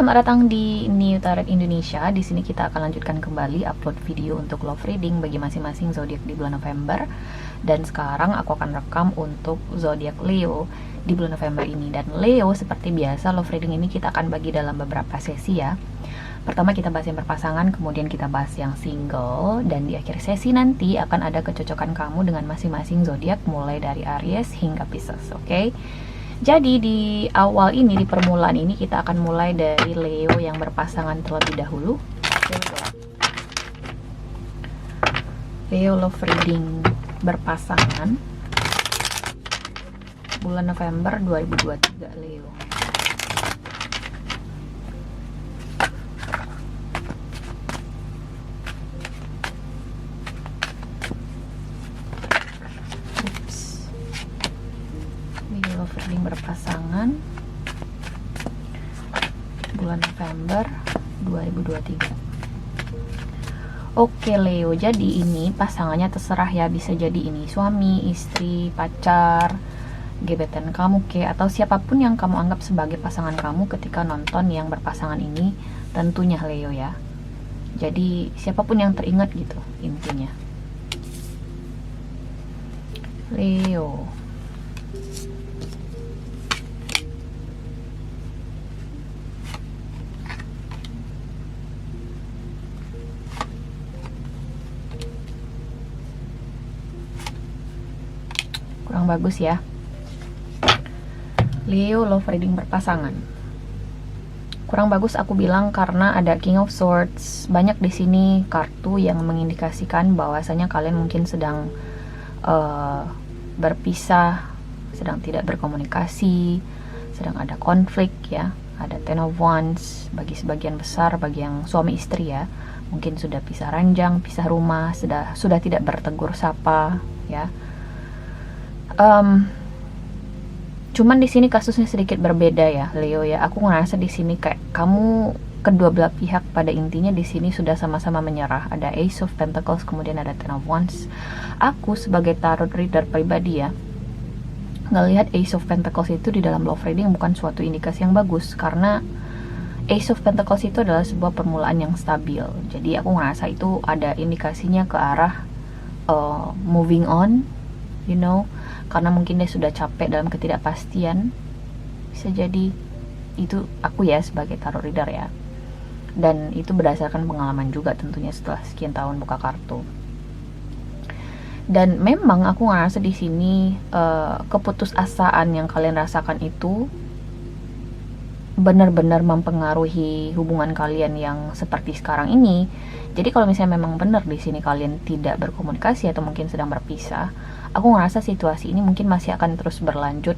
selamat datang di New Tarot Indonesia. Di sini kita akan lanjutkan kembali upload video untuk love reading bagi masing-masing zodiak di bulan November. Dan sekarang aku akan rekam untuk zodiak Leo di bulan November ini. Dan Leo seperti biasa love reading ini kita akan bagi dalam beberapa sesi ya. Pertama kita bahas yang berpasangan, kemudian kita bahas yang single, dan di akhir sesi nanti akan ada kecocokan kamu dengan masing-masing zodiak mulai dari Aries hingga Pisces, oke? Jadi di awal ini, di permulaan ini kita akan mulai dari Leo yang berpasangan terlebih dahulu. Leo love reading berpasangan bulan November 2023 Leo. Reading berpasangan bulan November 2023. Oke Leo, jadi ini pasangannya terserah ya, bisa jadi ini suami, istri, pacar, gebetan kamu atau siapapun yang kamu anggap sebagai pasangan kamu ketika nonton yang berpasangan ini, tentunya Leo ya. Jadi siapapun yang teringat gitu intinya. Leo. Kurang bagus ya. Leo love reading berpasangan. Kurang bagus aku bilang karena ada King of Swords. Banyak di sini kartu yang mengindikasikan bahwasanya kalian mungkin sedang berpisah, sedang tidak berkomunikasi, sedang ada konflik ya. Ada Ten of Wands bagi sebagian besar, bagi yang suami istri ya. Mungkin sudah pisah ranjang, pisah rumah, sudah tidak bertegur sapa ya. Cuman di sini kasusnya sedikit berbeda ya Leo ya. Aku ngerasa di sini kayak kamu kedua belah pihak pada intinya di sini sudah sama-sama menyerah. Ada Ace of Pentacles, kemudian ada Ten of Wands. Aku sebagai tarot reader pribadi ya, ngelihat Ace of Pentacles itu di dalam love reading bukan suatu indikasi yang bagus, karena Ace of Pentacles itu adalah sebuah permulaan yang stabil. Jadi aku ngerasa itu ada indikasinya ke arah moving on, you know, karena mungkin dia sudah capek dalam ketidakpastian. Bisa jadi itu aku ya sebagai tarot reader ya, dan itu berdasarkan pengalaman juga tentunya setelah sekian tahun buka kartu. Dan memang aku ngerasa di sini keputusasaan yang kalian rasakan itu benar-benar mempengaruhi hubungan kalian yang seperti sekarang ini. Jadi kalau misalnya memang benar di sini kalian tidak berkomunikasi atau mungkin sedang berpisah, aku ngerasa situasi ini mungkin masih akan terus berlanjut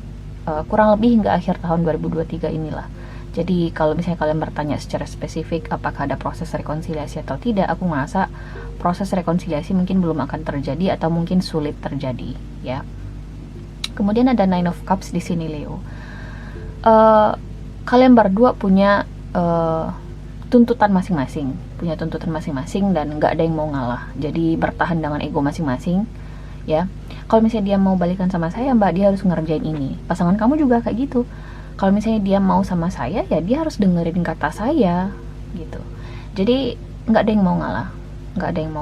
kurang lebih hingga akhir tahun 2023 inilah. Jadi kalau misalnya kalian bertanya secara spesifik apakah ada proses rekonsiliasi atau tidak, aku ngerasa proses rekonsiliasi mungkin belum akan terjadi atau mungkin sulit terjadi ya. Kemudian ada Nine of Cups di sini Leo. Kalian berdua punya tuntutan masing-masing, dan nggak ada yang mau ngalah. Jadi bertahan dengan ego masing-masing ya. Kalau misalnya dia mau balikan sama saya mbak, dia harus ngerjain ini. Pasangan kamu juga kayak gitu. Kalau misalnya dia mau sama saya, ya dia harus dengerin kata saya gitu. Jadi nggak ada yang mau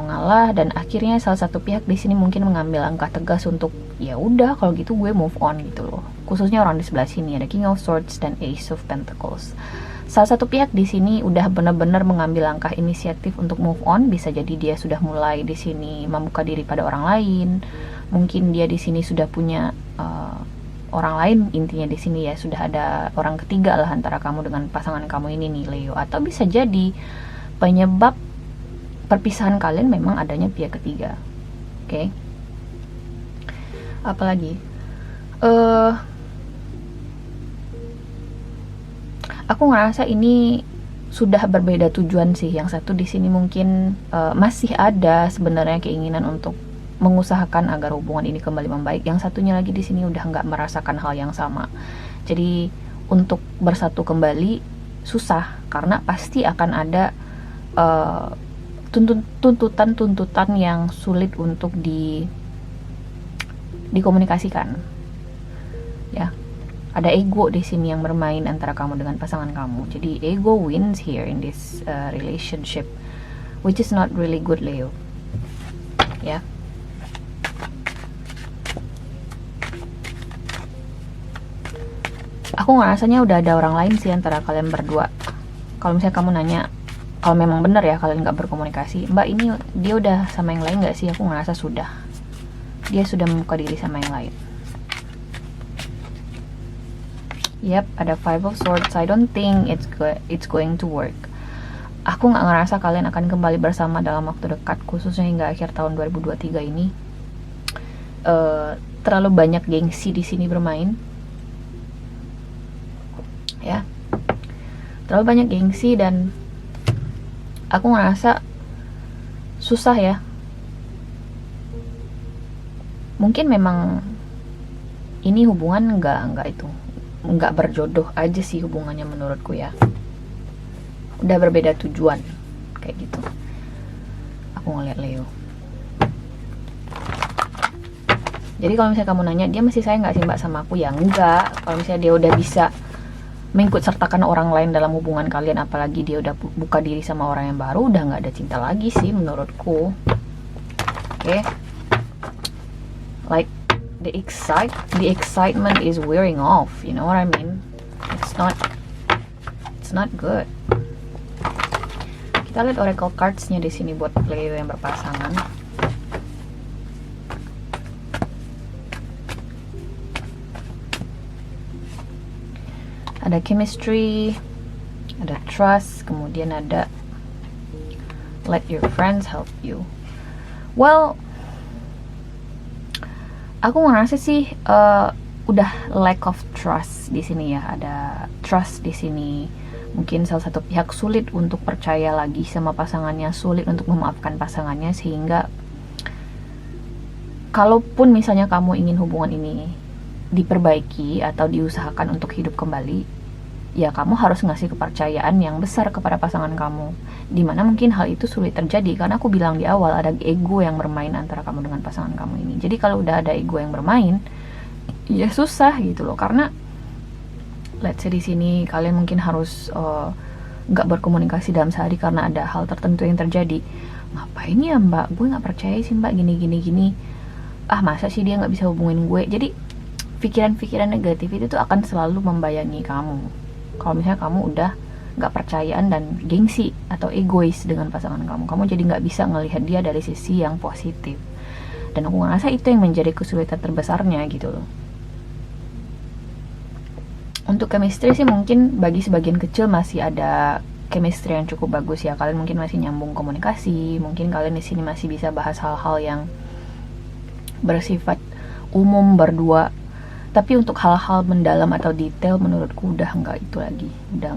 ngalah, dan akhirnya salah satu pihak di sini mungkin mengambil langkah tegas untuk ya udah kalau gitu gue move on gitu loh. Khususnya orang di sebelah sini ada King of Swords dan Ace of Pentacles. Salah satu pihak di sini udah benar-benar mengambil langkah inisiatif untuk move on. Bisa jadi dia sudah mulai di sini membuka diri pada orang lain. Mungkin dia di sini sudah punya orang lain, intinya di sini ya sudah ada orang ketiga lah antara kamu dengan pasangan kamu ini nih Leo. Atau bisa jadi penyebab perpisahan kalian memang adanya pihak ketiga. Oke. Apalagi aku ngerasa ini sudah berbeda tujuan sih. Yang satu di sini mungkin masih ada sebenarnya keinginan untuk mengusahakan agar hubungan ini kembali membaik. Yang satunya lagi di sini udah nggak merasakan hal yang sama. Jadi untuk bersatu kembali susah, karena pasti akan ada tuntutan-tuntutan yang sulit untuk dikomunikasikan ya. ada ego di sini yang bermain antara kamu dengan pasangan kamu. Jadi ego wins here in this relationship, which is not really good, Leo. Ya. Aku ngerasanya udah ada orang lain sih antara kalian berdua. Kalau misalnya kamu nanya, kalau memang benar ya kalian nggak berkomunikasi, Mbak ini dia udah sama yang lain nggak sih? Aku ngerasa sudah. Dia sudah membuka diri sama yang lain. Yep, ada Five of Swords. I don't think it's going to work. Aku nggak ngerasa kalian akan kembali bersama dalam waktu dekat, khususnya hingga akhir tahun 2023 ini. Terlalu banyak gengsi di sini bermain, ya. Terlalu banyak gengsi dan aku ngerasa susah ya. Mungkin memang ini hubungan nggak berjodoh aja sih hubungannya menurutku ya. Udah berbeda tujuan kayak gitu. Aku ngeliat Leo. Jadi kalau misalnya kamu nanya dia masih sayang nggak sih Mbak sama aku, ya enggak. Kalau misalnya dia udah bisa mengikut sertakan orang lain dalam hubungan kalian, apalagi dia udah buka diri sama orang yang baru, udah nggak ada cinta lagi sih menurutku. Oke. Like the excitement is wearing off, you know what I mean? It's not good. Kita lihat oracle cards-nya di sini buat Leo yang berpasangan. Ada chemistry, ada trust, kemudian ada let your friends help you. Well, aku ngerasa sih udah lack of trust di sini ya. Ada trust di sini. Mungkin salah satu pihak sulit untuk percaya lagi sama pasangannya, sulit untuk memaafkan pasangannya, sehingga kalaupun misalnya kamu ingin hubungan ini diperbaiki atau diusahakan untuk hidup kembali, ya kamu harus ngasih kepercayaan yang besar kepada pasangan kamu. Dimana mungkin hal itu sulit terjadi karena aku bilang di awal ada ego yang bermain antara kamu dengan pasangan kamu ini. Jadi kalau udah ada ego yang bermain, ya susah gitu loh. Karena let's say di sini kalian mungkin harus nggak berkomunikasi dalam sehari karena ada hal tertentu yang terjadi. Ngapain ya Mbak? Gue nggak percaya sih Mbak gini. Ah masa sih dia nggak bisa hubungin gue? Jadi pikiran-pikiran negatif itu tuh akan selalu membayangi kamu. Kalau misalnya kamu udah nggak percayaan dan gengsi atau egois dengan pasangan kamu jadi nggak bisa ngelihat dia dari sisi yang positif. Dan aku ngerasa itu yang menjadi kesulitan terbesarnya gitu loh. Untuk chemistry sih mungkin bagi sebagian kecil masih ada chemistry yang cukup bagus ya. Kalian mungkin masih nyambung komunikasi, mungkin kalian di sini masih bisa bahas hal-hal yang bersifat umum berdua. Tapi untuk hal-hal mendalam atau detail menurutku udah nggak itu lagi, udah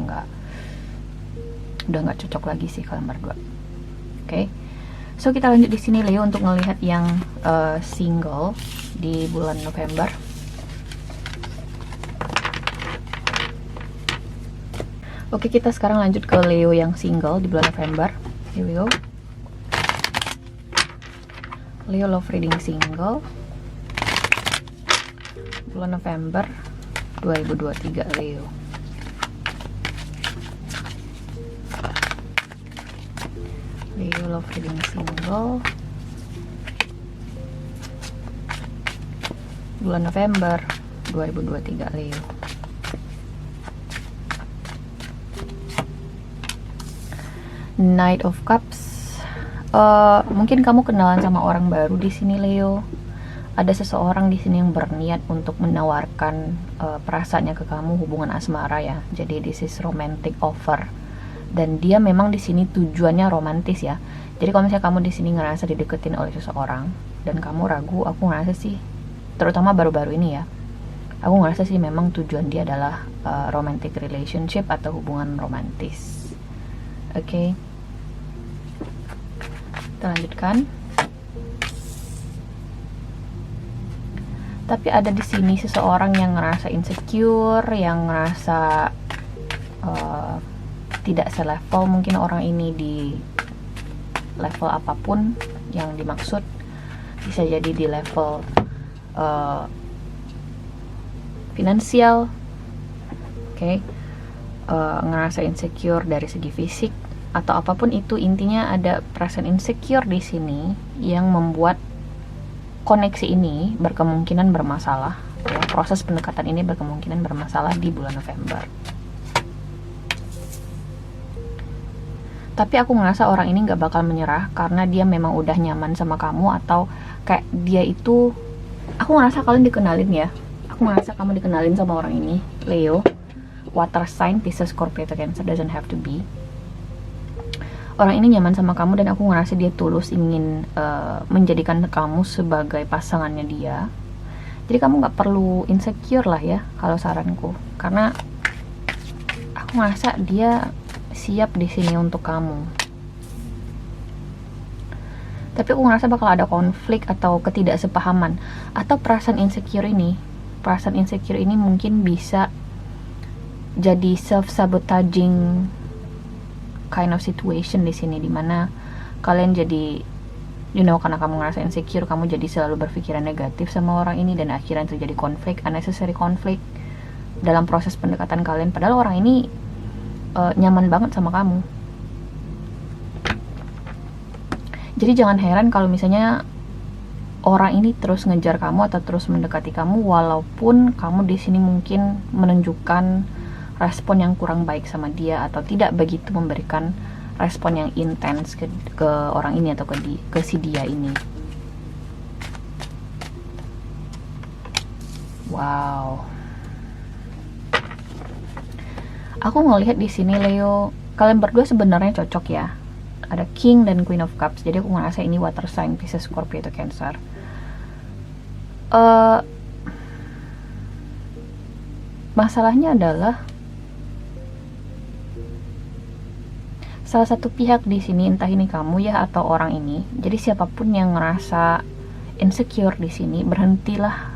nggak cocok lagi sih kalian berdua. Oke. So kita lanjut di sini Leo untuk ngelihat yang single di bulan November. Oke, kita sekarang lanjut ke Leo yang single di bulan November. Here we go. Leo love reading single bulan November 2023 Leo. Leo love reading single bulan November 2023 Leo. Knight of Cups. Mungkin kamu kenalan sama orang baru di sini Leo. Ada seseorang di sini yang berniat untuk menawarkan perasaannya ke kamu, hubungan asmara ya. Jadi this is romantic offer. Dan dia memang di sini tujuannya romantis ya. Jadi kalau misalnya kamu di sini ngerasa dideketin oleh seseorang dan kamu ragu, aku ngerasa sih, terutama baru-baru ini ya, aku ngerasa sih memang tujuan dia adalah romantic relationship atau hubungan romantis. Oke. Kita lanjutkan. Tapi ada di sini seseorang yang ngerasa insecure, yang ngerasa tidak selevel mungkin orang ini di level apapun yang dimaksud. Bisa jadi di level finansial, Oke. Ngerasa insecure dari segi fisik atau apapun itu, intinya ada perasaan insecure di sini yang membuat koneksi ini berkemungkinan bermasalah, ya. Proses pendekatan ini berkemungkinan bermasalah di bulan November. Tapi aku ngerasa orang ini gak bakal menyerah karena dia memang udah nyaman sama kamu, atau kayak dia itu, aku ngerasa kalian dikenalin ya. Aku ngerasa kamu dikenalin sama orang ini, Leo. Water sign, Pisces, Scorpio, atau Cancer, doesn't have to be. Orang ini nyaman sama kamu dan aku ngerasa dia tulus ingin menjadikan kamu sebagai pasangannya dia. Jadi kamu nggak perlu insecure lah ya, kalau saranku, karena aku ngerasa dia siap di sini untuk kamu. Tapi aku ngerasa bakal ada konflik atau ketidaksepahaman, atau perasaan insecure ini mungkin bisa jadi self-sabotaging kind of situation di sini, dimana kalian jadi, karena kamu ngerasa insecure, kamu jadi selalu berpikiran negatif sama orang ini, dan akhirnya terjadi konflik, unnecessary konflik dalam proses pendekatan kalian, padahal orang ini nyaman banget sama kamu. Jadi jangan heran kalau misalnya orang ini terus ngejar kamu atau terus mendekati kamu, walaupun kamu di sini mungkin menunjukkan respon yang kurang baik sama dia, atau tidak begitu memberikan respon yang intens ke orang ini atau ke si dia ini. Wow. Aku ngelihat di sini Leo, kalian berdua sebenarnya cocok ya. Ada King dan Queen of Cups. Jadi aku ngerasa ini water sign, Pisces, Scorpio, atau Cancer. Masalahnya adalah salah satu pihak di sini, entah ini kamu ya atau orang ini. Jadi siapapun yang ngerasa insecure di sini, berhentilah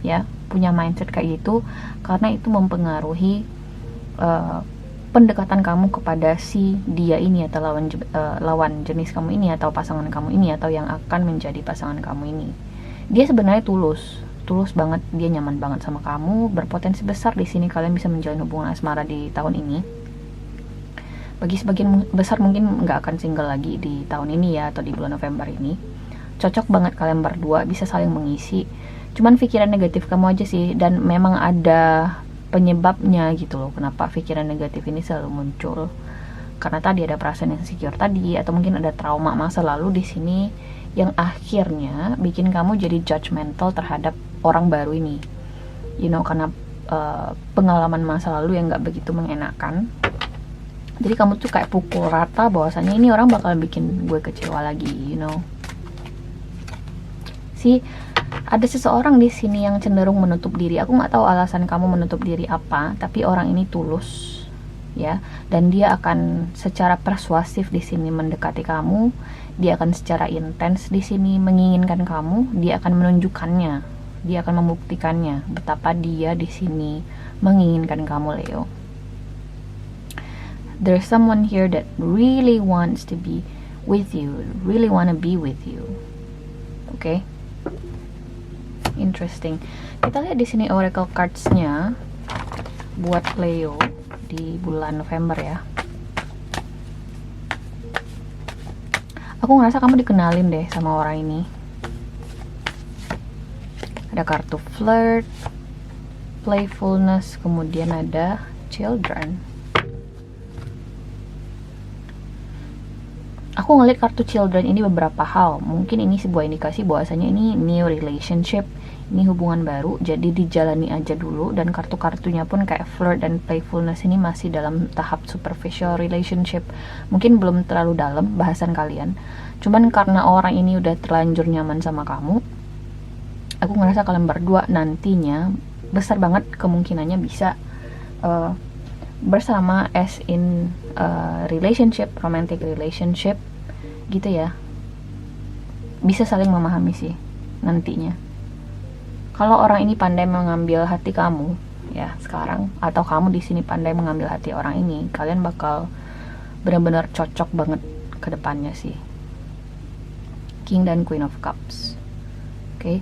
ya punya mindset kayak gitu, karena itu mempengaruhi pendekatan kamu kepada si dia ini atau lawan jenis kamu ini atau pasangan kamu ini atau yang akan menjadi pasangan kamu ini. Dia sebenarnya tulus banget, dia nyaman banget sama kamu, berpotensi besar di sini kalian bisa menjalin hubungan asmara di tahun ini. Bagi sebagian besar mungkin nggak akan single lagi di tahun ini ya, atau di bulan November ini. Cocok banget kalian berdua, bisa saling mengisi. Cuman pikiran negatif kamu aja sih, dan memang ada penyebabnya gitu loh, kenapa pikiran negatif ini selalu muncul. Karena tadi ada perasaan insecure tadi, atau mungkin ada trauma masa lalu di sini yang akhirnya bikin kamu jadi judgmental terhadap orang baru ini. Karena pengalaman masa lalu yang nggak begitu mengenakan. Jadi kamu tuh kayak pukul rata bahwasanya ini orang bakal bikin gue kecewa lagi, ada seseorang di sini yang cenderung menutup diri. Aku nggak tahu alasan kamu menutup diri apa, tapi orang ini tulus, ya, dan dia akan secara persuasif di sini mendekati kamu. Dia akan secara intens di sini menginginkan kamu. Dia akan menunjukkannya, dia akan membuktikannya betapa dia di sini menginginkan kamu, Leo. There's someone here that really wants to be with you, really wanna be with you. Okay? Interesting. Kita lihat di sini oracle cards-nya buat Leo di bulan November ya. Aku ngerasa kamu dikenalin deh sama orang ini. Ada kartu flirt, playfulness, kemudian ada children. Aku ngeliat kartu children ini beberapa hal. Mungkin ini sebuah indikasi bahwasanya ini new relationship, ini hubungan baru, jadi dijalani aja dulu. Dan kartu-kartunya pun kayak flirt dan playfulness ini masih dalam tahap superficial relationship. Mungkin belum terlalu dalam bahasan kalian. Cuman karena orang ini udah terlanjur nyaman sama kamu, aku ngerasa kalian berdua nantinya besar banget kemungkinannya bisa bersama as in relationship, romantic relationship gitu ya. Bisa saling memahami sih nantinya. Kalau orang ini pandai mengambil hati kamu ya sekarang, atau kamu di sini pandai mengambil hati orang ini, kalian bakal benar-benar cocok banget ke depannya sih. King dan Queen of Cups. Oke.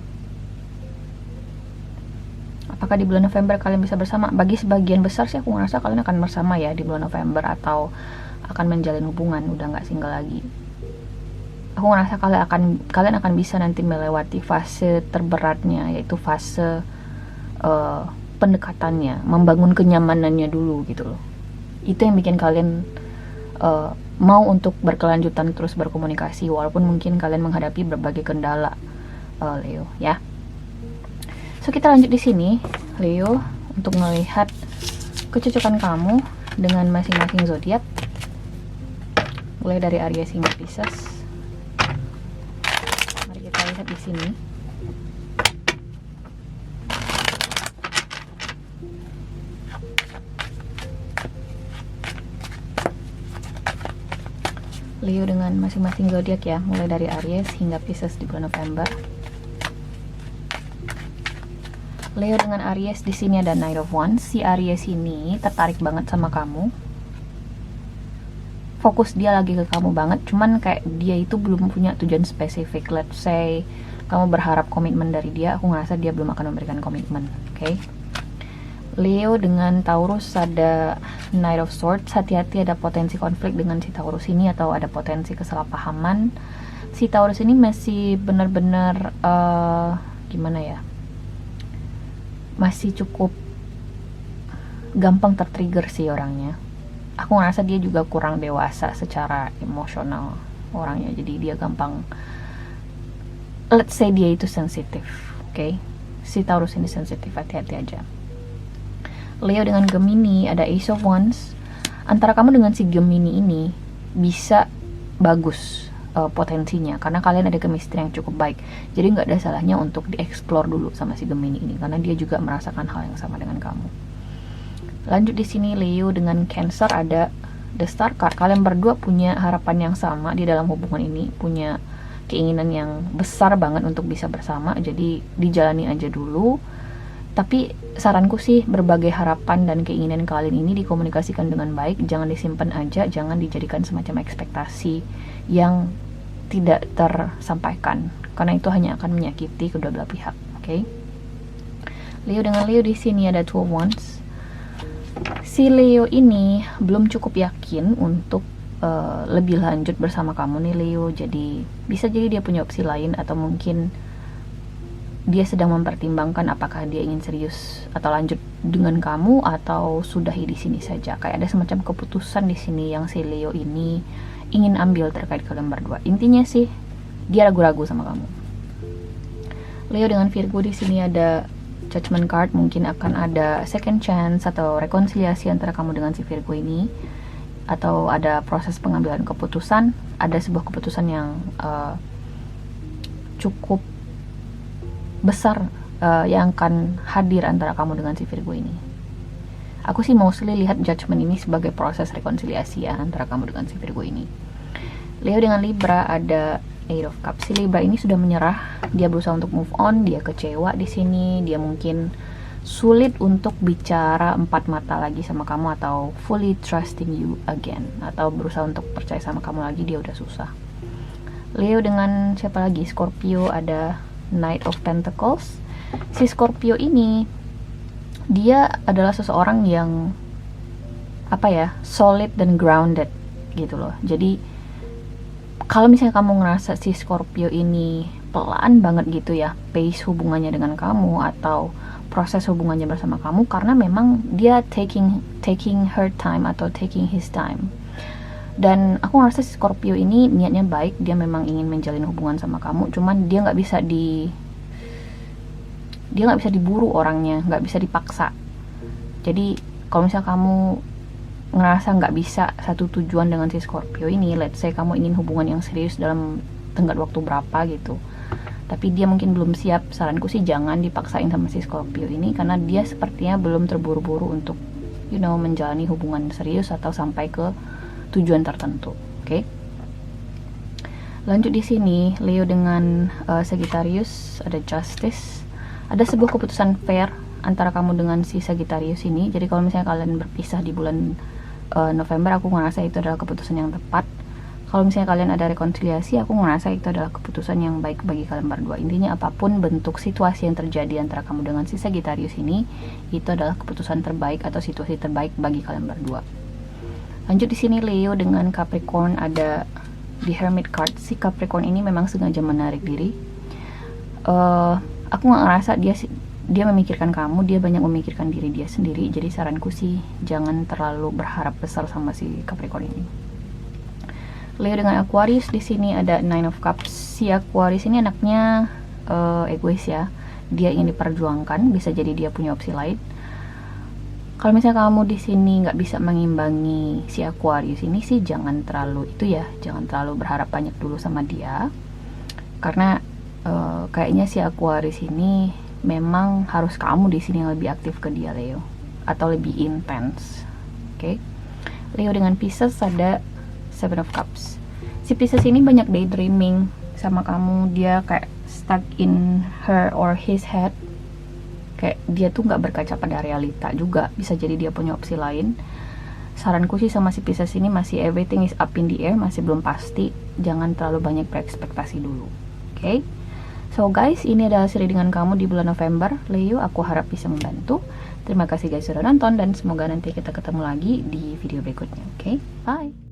apakah di bulan November kalian bisa bersama? Bagi sebagian besar sih aku ngerasa kalian akan bersama ya di bulan November, atau akan menjalin hubungan, udah nggak single lagi. Aku ngerasa kalian akan bisa nanti melewati fase terberatnya, yaitu fase pendekatannya, membangun kenyamanannya dulu gitu loh. Itu yang bikin kalian mau untuk berkelanjutan terus berkomunikasi, walaupun mungkin kalian menghadapi berbagai kendala, Leo ya. So kita lanjut di sini Leo untuk melihat kecocokan kamu dengan masing-masing zodiak, mulai dari Aries hingga Pisces. Mari kita lihat di sini. Leo dengan masing-masing zodiak ya, mulai dari Aries hingga Pisces di bulan November. Leo dengan Aries di sini ada Knight of Wands. Si Aries ini tertarik banget sama kamu. Fokus dia lagi ke kamu banget, cuman kayak dia itu belum punya tujuan spesifik. Let's say kamu berharap komitmen dari dia, aku ngerasa dia belum akan memberikan komitmen, oke? Leo dengan Taurus ada Knight of Swords. Hati-hati, ada potensi konflik dengan si Taurus ini, atau ada potensi kesalahpahaman. Si Taurus ini masih benar-benar gimana ya, masih cukup gampang tertrigger sih orangnya. Aku ngerasa dia juga kurang dewasa secara emosional orangnya, jadi dia gampang, let's say dia itu sensitif, oke? Si Taurus ini sensitif, hati-hati aja. Leo dengan Gemini ada Ace of Wands. Antara kamu dengan si Gemini ini bisa bagus potensinya, karena kalian ada chemistry yang cukup baik. Jadi nggak ada salahnya untuk dieksplor dulu sama si Gemini ini, karena dia juga merasakan hal yang sama dengan kamu. Lanjut di sini Leo dengan Cancer ada The Star card. Kalian berdua punya harapan yang sama di dalam hubungan ini, punya keinginan yang besar banget untuk bisa bersama. Jadi dijalani aja dulu. Tapi saranku sih, berbagai harapan dan keinginan kalian ini dikomunikasikan dengan baik, jangan disimpan aja, jangan dijadikan semacam ekspektasi yang tidak tersampaikan, karena itu hanya akan menyakiti kedua belah pihak, oke? Leo dengan Leo di sini ada Two of Wands. Si Leo ini belum cukup yakin untuk lebih lanjut bersama kamu nih Leo, jadi bisa jadi dia punya opsi lain, atau mungkin dia sedang mempertimbangkan apakah dia ingin serius atau lanjut dengan kamu, atau sudahi di sini saja. Kayak ada semacam keputusan di sini yang si Leo ini ingin ambil terkait kalian berdua. Intinya sih dia ragu-ragu sama kamu. Leo dengan Virgo di sini ada Judgment card. Mungkin akan ada second chance atau rekonsiliasi antara kamu dengan si Virgo ini, atau ada proses pengambilan keputusan. Ada sebuah keputusan yang cukup besar yang akan hadir antara kamu dengan si Virgo ini. Aku sih mostly lihat Judgment ini sebagai proses rekonsiliasi ya antara kamu dengan si Virgo ini. Leo dengan Libra ada Eight of Cups. Si Libra ini sudah menyerah, dia berusaha untuk move on, dia kecewa di sini, dia mungkin sulit untuk bicara empat mata lagi sama kamu, atau fully trusting you again, atau berusaha untuk percaya sama kamu lagi, dia udah susah. Leo dengan siapa lagi? Scorpio ada Knight of Pentacles. Si Scorpio ini dia adalah seseorang yang solid dan grounded gitu loh. Jadi kalau misalnya kamu ngerasa si Scorpio ini pelan banget gitu ya pace hubungannya dengan kamu, atau proses hubungannya bersama kamu, karena memang dia taking her time atau taking his time. Dan aku ngerasa si Scorpio ini niatnya baik, dia memang ingin menjalin hubungan sama kamu, cuman dia nggak bisa diburu orangnya, nggak bisa dipaksa. Jadi kalau misalnya kamu ngerasa nggak bisa satu tujuan dengan si Scorpio ini, let's say kamu ingin hubungan yang serius dalam tenggat waktu berapa gitu, tapi dia mungkin belum siap, saranku sih jangan dipaksain sama si Scorpio ini, karena dia sepertinya belum terburu-buru untuk menjalani hubungan serius atau sampai ke tujuan tertentu, oke? Lanjut di sini Leo dengan Sagittarius ada Justice. Ada sebuah keputusan fair antara kamu dengan si Sagittarius ini. Jadi kalau misalnya kalian berpisah di bulan November, aku ngerasa itu adalah keputusan yang tepat. Kalau misalnya kalian ada rekonsiliasi, aku ngerasa itu adalah keputusan yang baik bagi kalian berdua. Intinya apapun bentuk situasi yang terjadi antara kamu dengan si Sagittarius ini, itu adalah keputusan terbaik atau situasi terbaik bagi kalian berdua. Lanjut di sini Leo dengan Capricorn, ada di Hermit card. Si Capricorn ini memang sengaja menarik diri. Aku nggak ngerasa dia memikirkan kamu, dia banyak memikirkan diri dia sendiri. Jadi saranku sih jangan terlalu berharap besar sama si Capricorn ini. Leo dengan Aquarius, di sini ada Nine of Cups. Si Aquarius ini anaknya egois ya. Dia ingin diperjuangkan, bisa jadi dia punya opsi lain. Kalau misalnya kamu di sini nggak bisa mengimbangi si Aquarius ini sih, jangan terlalu berharap banyak dulu sama dia. Karena kayaknya si Aquarius ini memang harus kamu di sini yang lebih aktif ke dia, Leo, atau lebih intens. Oke. Leo dengan Pisces, ada Seven of Cups. Si Pisces ini banyak daydreaming sama kamu. Dia kayak stuck in her or his head. Kayak dia tuh nggak berkaca pada realita juga. Bisa jadi dia punya opsi lain. Saranku sih sama si Pisces ini masih everything is up in the air, masih belum pasti. Jangan terlalu banyak berekspektasi dulu. Oke? So guys, ini adalah hasil readingan kamu di bulan November. Leo, aku harap bisa membantu. Terima kasih guys sudah nonton, dan semoga nanti kita ketemu lagi di video berikutnya. Oke? Bye!